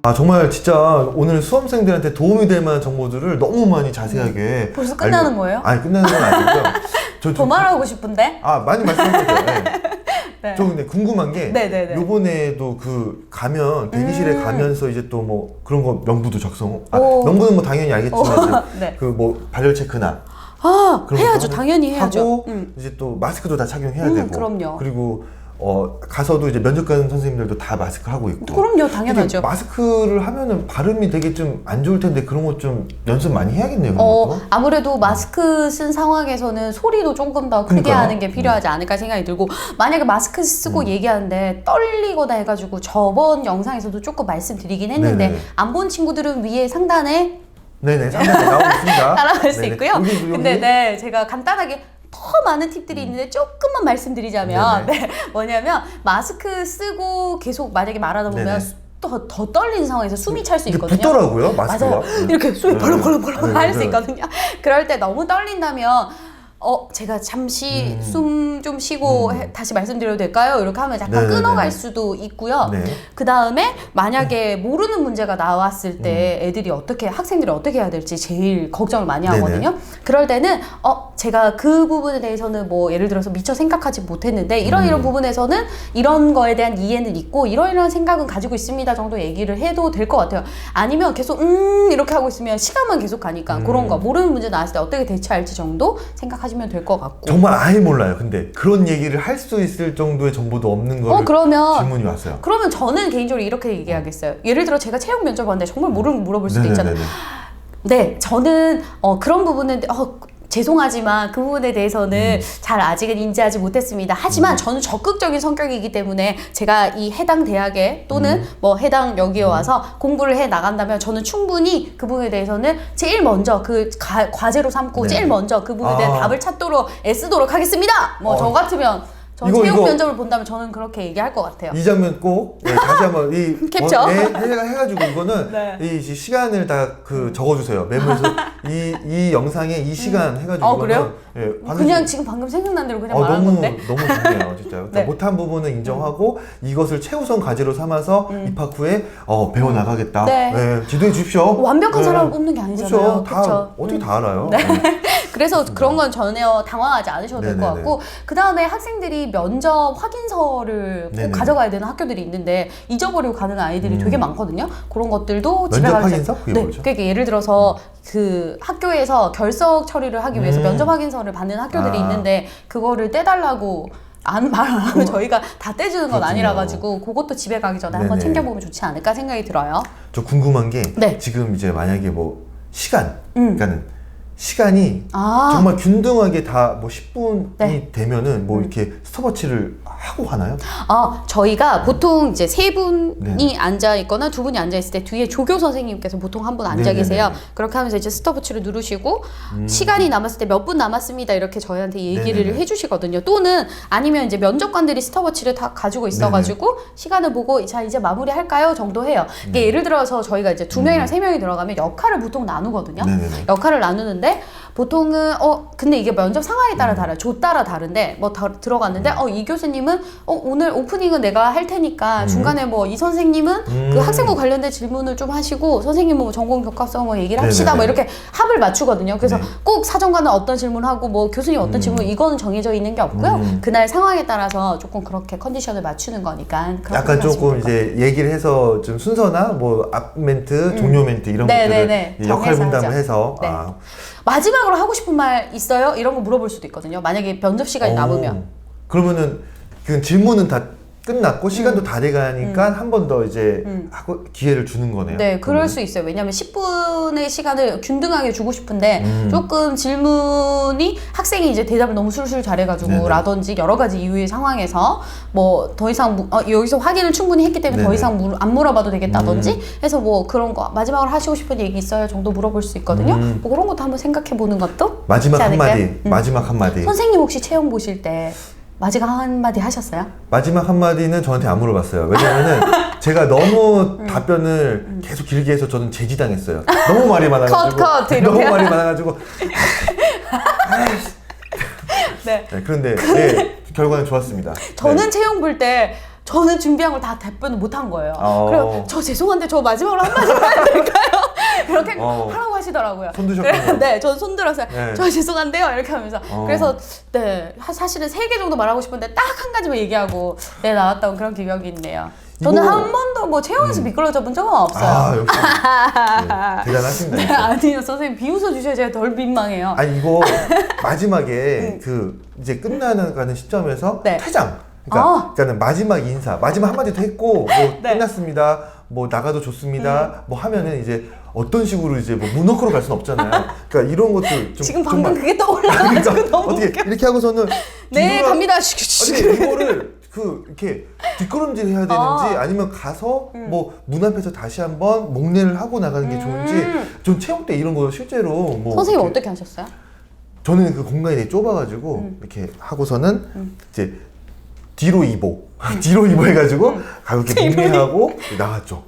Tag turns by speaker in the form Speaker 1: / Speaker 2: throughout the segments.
Speaker 1: 아 정말 진짜 오늘 수험생들한테 도움이 될 만한 정보들을 너무 많이 자세하게
Speaker 2: 벌써 끝나는 거예요?
Speaker 1: 아니 끝나는 건 아니고요.
Speaker 2: 더 말하고 싶은데?
Speaker 1: 아 많이 말씀해주세요. 네.
Speaker 2: 네.
Speaker 1: 저 근데 궁금한 게
Speaker 2: 네네네.
Speaker 1: 요번에도 그 가면 대기실에 가면서 이제 또 뭐 그런 거 명부도 작성 명부는 뭐 당연히 알겠지만
Speaker 2: 네.
Speaker 1: 그 뭐 발열 체크나 그런
Speaker 2: 해야죠.
Speaker 1: 것도
Speaker 2: 당연히 해야죠.
Speaker 1: 하고 이제 또 마스크도 다 착용해야 되고
Speaker 2: 그럼요.
Speaker 1: 그리고 가서도 이제 면접 가는 선생님들도 다 마스크 하고 있고.
Speaker 2: 그럼요, 당연하죠.
Speaker 1: 마스크를 하면은 발음이 되게 좀 안 좋을 텐데 그런 거 좀 연습 많이 해야겠네요. 그런 것도.
Speaker 2: 아무래도 마스크 쓴 상황에서는 소리도 조금 더 크게
Speaker 1: 그러니까요.
Speaker 2: 하는 게 필요하지 않을까 생각이 들고, 만약에 마스크 쓰고 얘기하는데 떨리거나 해가지고 저번 영상에서도 조금 말씀드리긴 했는데
Speaker 1: 네네.
Speaker 2: 안 본 친구들은 위에 상단에
Speaker 1: 네네 상당히 나오고 있습니다.
Speaker 2: 따라갈 수
Speaker 1: 네네.
Speaker 2: 있고요.
Speaker 1: 여기.
Speaker 2: 근데 네, 제가 간단하게 더 많은 팁들이 있는데 조금만 말씀드리자면 네, 뭐냐면 마스크 쓰고 계속 만약에 말하다 보면
Speaker 1: 네네.
Speaker 2: 더 떨리는 상황에서 숨이 찰 수
Speaker 1: 이게
Speaker 2: 있거든요.
Speaker 1: 붙더라고요 마스크가.
Speaker 2: 맞아요. 이렇게 숨이 벌렁벌렁 할 수
Speaker 1: 네.
Speaker 2: 있거든요. 그럴 때 너무 떨린다면 제가 잠시 숨 좀 쉬고 다시 말씀드려도 될까요? 이렇게 하면 약간
Speaker 1: 네네네.
Speaker 2: 끊어갈 수도 있고요.
Speaker 1: 네.
Speaker 2: 그 다음에 만약에 모르는 문제가 나왔을 때 애들이 학생들이 어떻게 해야 될지 제일 걱정을 많이 하거든요.
Speaker 1: 네네.
Speaker 2: 그럴 때는 제가 그 부분에 대해서는 뭐 예를 들어서 미처 생각하지 못했는데 이런 부분에서는 이런 거에 대한 이해는 있고 이런 생각은 가지고 있습니다 정도 얘기를 해도 될 것 같아요. 아니면 계속 이렇게 하고 있으면 시간만 계속 가니까 그런 거 모르는 문제 나왔을 때 어떻게 대처할지 정도 생각하시면 될 것 같고.
Speaker 1: 정말 아예 몰라요. 근데 그런 얘기를 할 수 있을 정도의 정보도 없는 거를
Speaker 2: 그러면
Speaker 1: 질문이 왔어요.
Speaker 2: 그러면 저는 개인적으로 이렇게 얘기하겠어요. 예를 들어 제가 채용 면접 봤는데 정말 모르는 거 물어볼 수도 있잖아요.
Speaker 1: 네네네네.
Speaker 2: 네, 저는 그런 부분은 죄송하지만 그 부분에 대해서는 잘 아직은 인지하지 못했습니다. 하지만 저는 적극적인 성격이기 때문에 제가 이 해당 대학에 또는 뭐 해당 여기에 와서 공부를 해 나간다면 저는 충분히 그 부분에 대해서는 제일 먼저 그 과제로 삼고
Speaker 1: 네.
Speaker 2: 제일 먼저 그 부분에 대한 답을 찾도록 애쓰도록 하겠습니다. 뭐 저 같으면 저 채용 면접을 본다면 저는 그렇게 얘기할 것 같아요.
Speaker 1: 이 장면 꼭 다시 한번
Speaker 2: 캡처.
Speaker 1: 해가지고 이거는
Speaker 2: 네.
Speaker 1: 이 시간을 다 적어주세요. 메모해서 이 영상에 이 시간 해가지고
Speaker 2: 그래요?
Speaker 1: 예,
Speaker 2: 그냥 지금 방금 생각난 대로 그냥 말한 건데.
Speaker 1: 너무 좋네요, 진짜.
Speaker 2: 네.
Speaker 1: 못한 부분은 인정하고 이것을 최우선 과제로 삼아서 입학 후에 배워 나가겠다.
Speaker 2: 네.
Speaker 1: 네, 지도해 주십시오.
Speaker 2: 완벽한
Speaker 1: 네.
Speaker 2: 사람을 뽑는 게 아니잖아요.
Speaker 1: 그렇죠. 다 어떻게 다 알아요. 네.
Speaker 2: 그래서 그런 건 전혀 당황하지 않으셔도 될 것
Speaker 1: 네네네.
Speaker 2: 같고, 그 다음에 학생들이 면접 확인서를 꼭
Speaker 1: 네네네.
Speaker 2: 가져가야 되는 학교들이 있는데 잊어버리고 가는 아이들이 되게 많거든요. 그런 것들도 집에
Speaker 1: 면접
Speaker 2: 갈 때-
Speaker 1: 확인서? 그게
Speaker 2: 네,
Speaker 1: 뭐죠?
Speaker 2: 그러니까 예를 들어서 그 학교에서 결석 처리를 하기 위해서 면접 확인서를 받는 학교들이 있는데 그거를 떼달라고 말 안 하면 저희가 다 떼주는 건
Speaker 1: 그렇군요.
Speaker 2: 아니라 가지고 그것도 집에 가기 전에 한번
Speaker 1: 네네.
Speaker 2: 챙겨보면 좋지 않을까 생각이 들어요.
Speaker 1: 저 궁금한 게
Speaker 2: 네.
Speaker 1: 지금 이제 만약에 뭐 시간, 그러니까는 시간이
Speaker 2: 아.
Speaker 1: 정말 균등하게 다 뭐 10분이
Speaker 2: 네.
Speaker 1: 되면은 뭐 이렇게 스톱워치를 하고 가나요?
Speaker 2: 저희가 보통 이제 세 분이
Speaker 1: 네.
Speaker 2: 앉아 있거나 두 분이 앉아 있을 때 뒤에 조교 선생님께서 보통 한 분 앉아
Speaker 1: 네네네.
Speaker 2: 계세요. 그렇게 하면서 이제 스톱워치를 누르시고 시간이 남았을 때 몇 분 남았습니다 이렇게 저희한테 얘기를
Speaker 1: 네네네.
Speaker 2: 해주시거든요. 또는 아니면 이제 면접관들이 스톱워치를 다 가지고 있어가지고 시간을 보고 자 이제 마무리할까요 정도 해요. 이게 예를 들어서 저희가 이제 두 명이랑 세 명이 들어가면 역할을 보통 나누거든요.
Speaker 1: 네네네.
Speaker 2: 역할을 나누는데 보통은 근데 이게 면접 상황에 따라 달라요. 조 따라 다른데 뭐 들어갔는데 이 교수님은 오늘 오프닝은 내가 할 테니까 중간에 뭐 이 선생님은 그 학생과 관련된 질문을 좀 하시고 선생님은 뭐 전공 격합성 뭐 얘기를 합시다
Speaker 1: 네네네.
Speaker 2: 뭐 이렇게 합을 맞추거든요. 그래서
Speaker 1: 네.
Speaker 2: 꼭 사정관은 어떤 질문하고 뭐 교수님 어떤 질문 이거는 정해져 있는 게 없고요. 그날 상황에 따라서 조금 그렇게 컨디션을 맞추는 거니까 그렇게
Speaker 1: 약간
Speaker 2: 생각하시면
Speaker 1: 조금
Speaker 2: 될것 같아요.
Speaker 1: 이제 얘기를 해서 좀 순서나 뭐 앞 멘트, 종료 멘트 이런
Speaker 2: 네네네.
Speaker 1: 것들을 역할
Speaker 2: 정해서
Speaker 1: 분담을
Speaker 2: 하죠.
Speaker 1: 해서
Speaker 2: 네. 마지막으로 하고 싶은 말 있어요? 이런 거 물어볼 수도 있거든요. 만약에 면접 시간이 남으면.
Speaker 1: 그러면은 그 질문은 다 끝났고 시간도 다 돼가니까 한 번 더 이제 하고 기회를 주는 거네요.
Speaker 2: 네, 그럴 수 있어요. 왜냐면 10분의 시간을 균등하게 주고 싶은데 조금 질문이 학생이 이제 대답을 너무 술술 잘해가지고
Speaker 1: 네네.
Speaker 2: 라든지 여러 가지 이유의 상황에서 뭐 더 이상 여기서 확인을 충분히 했기 때문에 더
Speaker 1: 네네.
Speaker 2: 이상 안 물어봐도 되겠다든지 해서 뭐 그런 거 마지막으로 하시고 싶은 얘기 있어요 정도 물어볼 수 있거든요. 뭐 그런 것도 한번 생각해 보는 것도
Speaker 1: 마지막
Speaker 2: 좋지 않을까요?
Speaker 1: 한마디, 마지막 한마디.
Speaker 2: 선생님 혹시 채용 보실 때 마지막 한마디 하셨어요?
Speaker 1: 마지막 한마디는 저한테 안 물어봤어요. 왜냐면은 제가 너무 답변을 계속 길게 해서 저는 제지당했어요. 너무 말이 많아가지고.
Speaker 2: 컷, 이렇게.
Speaker 1: 너무 말이 많아가지고.
Speaker 2: 네.
Speaker 1: 네, 그런데 네, 결과는 좋았습니다.
Speaker 2: 저는
Speaker 1: 네.
Speaker 2: 채용 볼 때 저는 준비한 걸 다 답변을 못 한 거예요.
Speaker 1: 어.
Speaker 2: 그래서 저 죄송한데 저 마지막으로 한마디만 해도 될까요? 이렇게
Speaker 1: 어.
Speaker 2: 하라고 하시더라고요.
Speaker 1: 손 드셨군요.
Speaker 2: 네, 저는 손 들었어요.
Speaker 1: 네.
Speaker 2: 저 죄송한데요. 이렇게 하면서. 그래서 네, 사실은 3개 정도 말하고 싶은데 딱 한 가지만 얘기하고 네, 나왔던 그런 기억이 있네요. 저는
Speaker 1: 이거-
Speaker 2: 한 번도 뭐 채용에서 미끄러져 본 적은 없어요.
Speaker 1: 아 역시 네, 대단하십니다.
Speaker 2: 네,
Speaker 1: 진짜.
Speaker 2: 아니요, 선생님 비웃어 주셔야 제가 덜 민망해요.
Speaker 1: 아니 이거 마지막에 그 이제 끝나가는 시점에서
Speaker 2: 네.
Speaker 1: 퇴장. 그러니까,
Speaker 2: 아.
Speaker 1: 그러니까는 마지막 인사, 마지막 한마디도 했고 뭐
Speaker 2: 네.
Speaker 1: 끝났습니다. 뭐 나가도 좋습니다. 뭐 하면은 이제 어떤 식으로 이제 뭐 문워크로 갈 수는 없잖아요. 그러니까 이런 것들 좀
Speaker 2: 지금 방금
Speaker 1: 정말
Speaker 2: 그게 떠올라가지고
Speaker 1: 그러니까
Speaker 2: 너무
Speaker 1: 어떻게
Speaker 2: 웃겨.
Speaker 1: 이렇게 하고서는
Speaker 2: 네,
Speaker 1: 뒤돌아-
Speaker 2: 갑니다.
Speaker 1: 아니 이거를 이렇게 뒷걸음질 해야 되는지 아니면 가서 뭐 문 앞에서 다시 한번 목례를 하고 나가는 게 좋은지 전 체육 때 이런 거 실제로 뭐
Speaker 2: 선생님
Speaker 1: 이렇게
Speaker 2: 어떻게 하셨어요?
Speaker 1: 저는 그 공간이 되게 좁아가지고 이렇게 하고서는 이제 뒤로 이보 뒤로 이보 해가지고 가볍게 목례하고 나갔죠.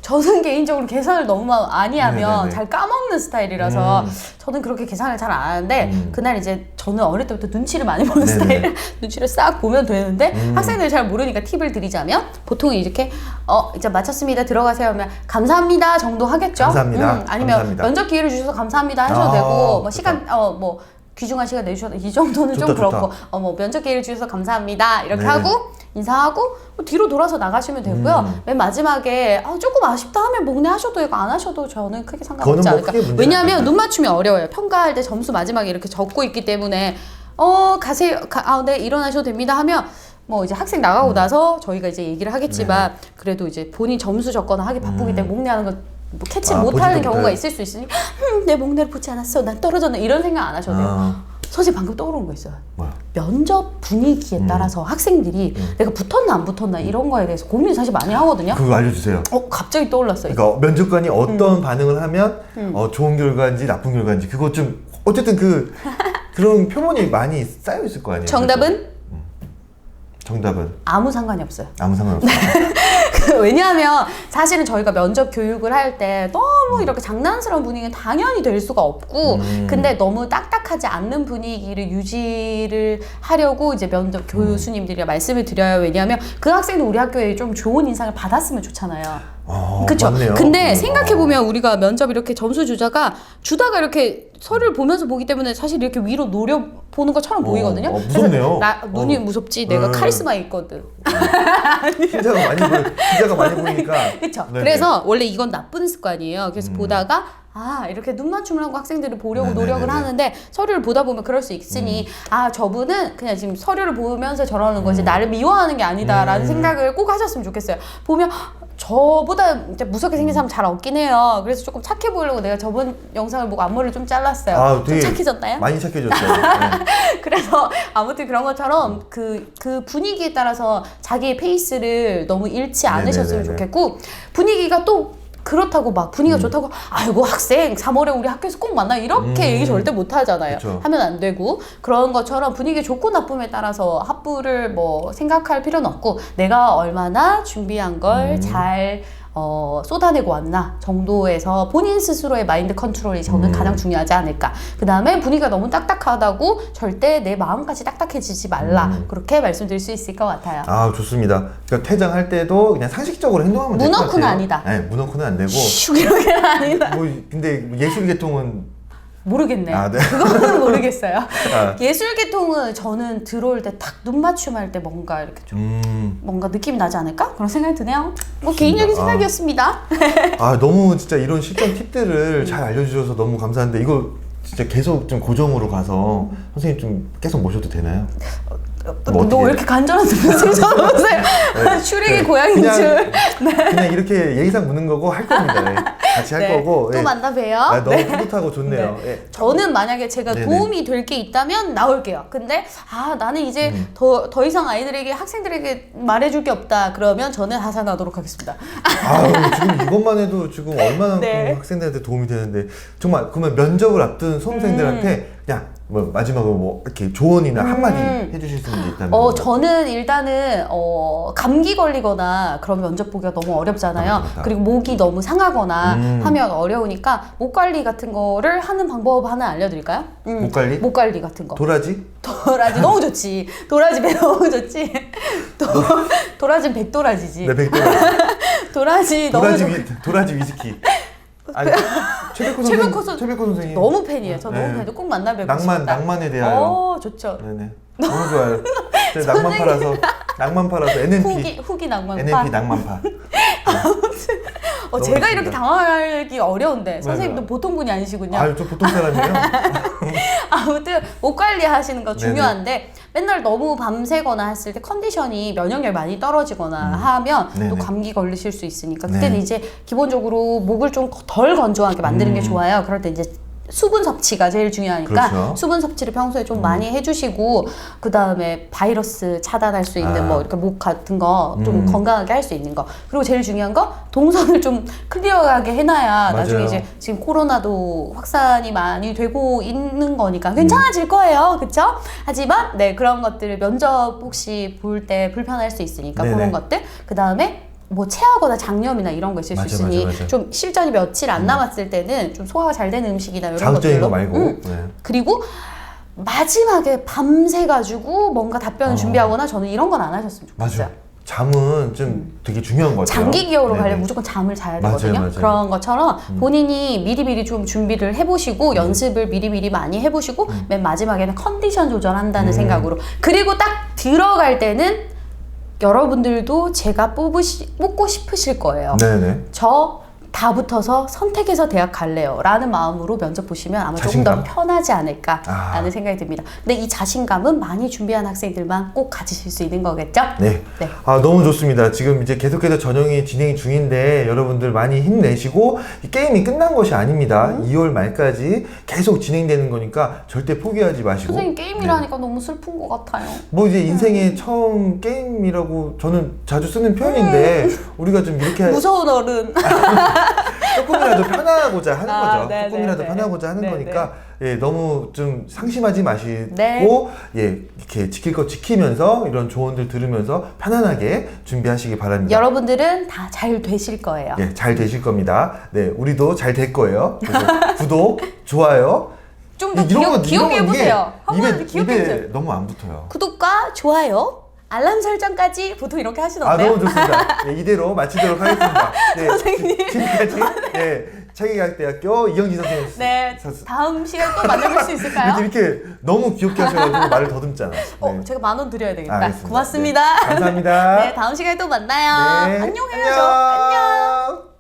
Speaker 2: 저는 개인적으로 계산을 너무 많이 하면
Speaker 1: 네네네.
Speaker 2: 잘 까먹는 스타일이라서 저는 그렇게 계산을 잘 안 하는데 그날 이제 저는 어릴 때부터 눈치를 많이 보는
Speaker 1: 네네.
Speaker 2: 스타일을 눈치를 싹 보면 되는데 학생들이 잘 모르니까 팁을 드리자면 보통 이렇게 이제 마쳤습니다 들어가세요 하면 감사합니다 정도 하겠죠.
Speaker 1: 감사합니다.
Speaker 2: 아니면
Speaker 1: 감사합니다.
Speaker 2: 면접 기회를 주셔서 감사합니다 하셔도
Speaker 1: 아,
Speaker 2: 되고 뭐
Speaker 1: 좋다.
Speaker 2: 시간 뭐 귀중한 시간 내주셔서 이 정도는
Speaker 1: 좋다,
Speaker 2: 좀 그렇고
Speaker 1: 좋다.
Speaker 2: 뭐 면접 기회를 주셔서 감사합니다 이렇게
Speaker 1: 네.
Speaker 2: 하고 인사하고 뒤로 돌아서 나가시면 되고요. 맨 마지막에 조금 아쉽다 하면 목례 하셔도 되고 안 하셔도 저는 크게 상관없지
Speaker 1: 그거는 뭐
Speaker 2: 않을까.
Speaker 1: 크게 문제는
Speaker 2: 왜냐하면
Speaker 1: 아니죠.
Speaker 2: 눈 맞춤이 어려워요. 평가할 때 점수 마지막에 이렇게 적고 있기 때문에 가세요. 네 일어나셔도 됩니다 하면 뭐 이제 학생 나가고 나서 저희가 이제 얘기를 하겠지만 그래도 이제 본인 점수 적거나 하기 바쁘기 때문에 목례하는 걸 뭐 캐치 못하는
Speaker 1: 보지도
Speaker 2: 경우가
Speaker 1: 못해.
Speaker 2: 있을 수 있으니 내 목례를 보지 않았어. 난 떨어졌네. 이런 생각 안 하셔도 돼요.
Speaker 1: 아,
Speaker 2: 선생님 방금 떠오른 거 있어요.
Speaker 1: 뭐야?
Speaker 2: 면접 분위기에 따라서 학생들이 내가 붙었나 안 붙었나 이런 거에 대해서 고민을 사실 많이 하거든요.
Speaker 1: 그거 알려주세요.
Speaker 2: 갑자기 떠올랐어요.
Speaker 1: 그러니까 면접관이 어떤 반응을 하면 좋은 결과인지 나쁜 결과인지 그거 좀 어쨌든 그런 표본이 많이 쌓여 있을 거 아니에요.
Speaker 2: 정답은
Speaker 1: 정답은
Speaker 2: 아무 상관이 없어요.
Speaker 1: 아무 상관없어요.
Speaker 2: 왜냐하면 사실은 저희가 면접 교육을 할 때 너무 이렇게 장난스러운 분위기는 당연히 될 수가 없고 근데 너무 딱딱하지 않는 분위기를 유지를 하려고 이제 면접 교수님들이 말씀을 드려요. 왜냐하면 그 학생도 우리 학교에 좀 좋은 인상을 받았으면 좋잖아요. 그쵸?
Speaker 1: 맞네요.
Speaker 2: 근데 생각해보면 우리가 면접 이렇게 점수 주다가 이렇게 서류를 보면서 보기 때문에 사실 이렇게 위로 노려보는 것처럼 보이거든요.
Speaker 1: 무섭네요.
Speaker 2: 그래서 눈이 무섭지. 내가
Speaker 1: 네.
Speaker 2: 카리스마 있거든.
Speaker 1: 진짜가 많이 보니까.
Speaker 2: 그쵸?
Speaker 1: 네네.
Speaker 2: 그래서 원래 이건 나쁜 습관이에요. 그래서 보다가 이렇게 눈 맞춤을 하고 학생들을 보려고
Speaker 1: 네네네네.
Speaker 2: 노력을 하는데 서류를 보다 보면 그럴 수 있으니 저분은 그냥 지금 서류를 보면서 저러는 거지 나를 미워하는 게 아니다라는 생각을 꼭 하셨으면 좋겠어요. 보면 저보다 이제 무섭게 생긴 사람 잘 없긴 해요. 그래서 조금 착해 보이려고 내가 저번 영상을 보고 앞머리를 좀 잘랐어요. 좀
Speaker 1: 되게
Speaker 2: 착해졌나요?
Speaker 1: 많이 착해졌어요. 네.
Speaker 2: 그래서 아무튼 그런 것처럼 그 분위기에 따라서 자기의 페이스를 너무 잃지 않으셨으면
Speaker 1: 네네네네.
Speaker 2: 좋겠고 분위기가 또 그렇다고 막 분위기가 좋다고 아이고 학생 3월에 우리 학교에서 꼭 만나요 이렇게 얘기 절대 못 하잖아요.
Speaker 1: 그쵸.
Speaker 2: 하면 안 되고 그런 것처럼 분위기 좋고 나쁨에 따라서 합부를 뭐 생각할 필요는 없고 내가 얼마나 준비한 걸 잘 쏟아내고 왔나 정도에서 본인 스스로의 마인드 컨트롤이 저는 가장 중요하지 않을까. 그 다음에 분위기가 너무 딱딱하다고 절대 내 마음까지 딱딱해지지 말라. 그렇게 말씀드릴 수 있을 것 같아요.
Speaker 1: 좋습니다. 그러니까 퇴장할 때도 그냥 상식적으로 행동하면 될 것 같아요.
Speaker 2: 문어크는 아니다.
Speaker 1: 네, 문어크는 안 되고.
Speaker 2: 슉 이렇게 아니다.
Speaker 1: 근데 예술계통은
Speaker 2: 모르겠네.
Speaker 1: 네.
Speaker 2: 그거는 모르겠어요. 예술계통은 저는 들어올 때 딱 눈 맞춤할 때 뭔가 이렇게 좀 뭔가 느낌이 나지 않을까? 그런 생각이 드네요. 뭐 개인적인 생각이었습니다.
Speaker 1: 너무 진짜 이런 실전 팁들을 잘 알려주셔서 너무 감사한데 이거 진짜 계속 좀 고정으로 가서 선생님 좀 계속 모셔도 되나요? 뭐
Speaker 2: 너
Speaker 1: 어떻게-
Speaker 2: 왜 이렇게 간절한데 무슨 쳐다보세요? 슈렉의 고양이인 줄.
Speaker 1: 그냥 이렇게 예의상 묻는 거고 할 겁니다. 네. 같이 할 거고.
Speaker 2: 또
Speaker 1: 예.
Speaker 2: 만나 봬요.
Speaker 1: 너무 뿌듯하고 좋네요.
Speaker 2: 네.
Speaker 1: 예.
Speaker 2: 저는 만약에 제가
Speaker 1: 네네.
Speaker 2: 도움이 될 게 있다면 나올게요. 근데 나는 이제 더 이상 아이들에게 학생들에게 말해줄 게 없다. 그러면 저는 하산하도록 하겠습니다.
Speaker 1: 지금 이것만 해도 지금 얼마나
Speaker 2: 네.
Speaker 1: 학생들한테 도움이 되는데 정말 그러면 면접을 앞둔 수험생들한테 그냥 뭐 마지막으로 뭐 이렇게 조언이나 한마디 해주실 수 있는 게 있다면?
Speaker 2: 저는 일단은 감기 걸리거나 그런 면접 보기가 너무 어렵잖아요.
Speaker 1: 그렇다.
Speaker 2: 그리고 목이 너무 상하거나 하면 어려우니까 목 관리 같은 거를 하는 방법 하나 알려드릴까요?
Speaker 1: 목 관리?
Speaker 2: 목 관리 같은 거.
Speaker 1: 도라지?
Speaker 2: 도라지 너무 좋지. 도라지 배 너무 좋지. 도라지는 백도라지지.
Speaker 1: 네, 백도라지.
Speaker 2: 도라지 너무 좋
Speaker 1: 도라지 위스키. 아니, 최백호 선생님.
Speaker 2: 너무 팬이에요. 저
Speaker 1: 네.
Speaker 2: 너무 팬이에요. 꼭 만나 뵙고 싶다.
Speaker 1: 낭만에 대하여.
Speaker 2: 좋죠.
Speaker 1: 네네. 너무 좋아요. 제가 낭만 팔아서 NNP.
Speaker 2: 후기 낭만파.
Speaker 1: NNP 낭만파.
Speaker 2: 제가
Speaker 1: 좋습니다.
Speaker 2: 이렇게 당황하기 어려운데
Speaker 1: 맞아요.
Speaker 2: 선생님도 보통 분이 아니시군요.
Speaker 1: 아유, 저 보통 사람이에요.
Speaker 2: 아무튼 목 관리하시는 거 중요한데 맨날 너무 밤새거나 했을 때 컨디션이 면역력이 많이 떨어지거나 하면 또
Speaker 1: 네네.
Speaker 2: 감기 걸리실 수 있으니까 그때는
Speaker 1: 네.
Speaker 2: 이제 기본적으로 목을 좀 덜 건조하게 만드는 게 좋아요. 그럴 때 이제 수분 섭취가 제일 중요하니까
Speaker 1: 그렇죠.
Speaker 2: 수분 섭취를 평소에 좀 많이 해주시고 그 다음에 바이러스 차단할 수 있는 뭐 이렇게 목 같은 거 좀 건강하게 할 수 있는 거 그리고 제일 중요한 거 동선을 좀 클리어하게 해놔야 나중에
Speaker 1: 맞아요.
Speaker 2: 이제 지금 코로나도 확산이 많이 되고 있는 거니까 괜찮아질 거예요, 그렇죠? 하지만 네 그런 것들을 면접 혹시 볼 때 불편할 수 있으니까
Speaker 1: 네네.
Speaker 2: 그런 것들 그 다음에 뭐 체하거나 장염이나 이런 거 있을 수 있으니
Speaker 1: 맞아.
Speaker 2: 좀 실전이 며칠 안 남았을 때는 좀 소화가 잘 되는 음식이나 이런
Speaker 1: 자극적인
Speaker 2: 것들로
Speaker 1: 거 말고. 네.
Speaker 2: 그리고 마지막에 밤새 가지고 뭔가 답변을 준비하거나 저는 이런 건 안 하셨으면 좋겠어요.
Speaker 1: 맞아. 잠은 좀 되게 중요한 것 같아요.
Speaker 2: 장기 기억으로
Speaker 1: 네네.
Speaker 2: 가려면 무조건 잠을 자야 되거든요.
Speaker 1: 맞아요.
Speaker 2: 그런 것처럼 본인이 미리미리 좀 준비를 해보시고 연습을 미리미리 많이 해보시고 맨 마지막에는 컨디션 조절한다는 생각으로 그리고 딱 들어갈 때는 여러분들도 제가 뽑고 싶으실 거예요.
Speaker 1: 네네.
Speaker 2: 저 다 붙어서 선택해서 대학 갈래요 라는 마음으로 면접 보시면 아마 조금 더
Speaker 1: 자신감?
Speaker 2: 편하지 않을까라는 생각이 듭니다. 근데 이 자신감은 많이 준비한 학생들만 꼭 가지실 수 있는 거겠죠?
Speaker 1: 네.
Speaker 2: 네.
Speaker 1: 아, 너무 좋습니다. 지금 이제 계속해서 전형이 진행 중인데 여러분들 많이 힘내시고 이 게임이 끝난 것이 아닙니다. 2월 말까지 계속 진행되는 거니까 절대 포기하지 마시고.
Speaker 2: 선생님 게임이라니까 너무 슬픈 것 같아요.
Speaker 1: 뭐 이제 인생의 처음 게임이라고 저는 자주 쓰는 표현인데 우리가 좀 이렇게
Speaker 2: 무서운 어른.
Speaker 1: 조금이라도 편하고자 하는 거죠.
Speaker 2: 네,
Speaker 1: 조금이라도
Speaker 2: 네,
Speaker 1: 편하고자 하는
Speaker 2: 네,
Speaker 1: 거니까 예, 너무 좀 상심하지 마시고
Speaker 2: 네.
Speaker 1: 예, 이렇게 지킬 거 지키면서 이런 조언들 들으면서 편안하게 준비하시기 바랍니다.
Speaker 2: 여러분들은 다 잘 되실 거예요.
Speaker 1: 예, 잘 되실 겁니다. 네, 우리도 잘 될 거예요. 그래서 구독, 좋아요.
Speaker 2: 좀 더
Speaker 1: 이런 거,
Speaker 2: 기억해
Speaker 1: 이런 거 이게
Speaker 2: 보세요. 한번 기억해
Speaker 1: 입에
Speaker 2: 보세요.
Speaker 1: 너무 안 붙어요.
Speaker 2: 구독과 좋아요, 알람 설정까지 보통 이렇게
Speaker 1: 아,
Speaker 2: 하시던데요?
Speaker 1: 너무 좋습니다. 네, 이대로 마치도록 하겠습니다. 네,
Speaker 2: 선생님.
Speaker 1: 지금까지 네, 차기과학대학교 이영지 선생님.
Speaker 2: 네, 다음 시간에 또 만나볼 수 있을까요?
Speaker 1: 이렇게 너무 귀엽게 하셔가지고 말을 더듬잖아. 네.
Speaker 2: 제가 10,000원 드려야 되겠다.
Speaker 1: 알겠습니다.
Speaker 2: 고맙습니다.
Speaker 1: 네, 감사합니다.
Speaker 2: 네, 다음 시간에 또 만나요.
Speaker 1: 네,
Speaker 2: 안녕 해야죠. 안녕.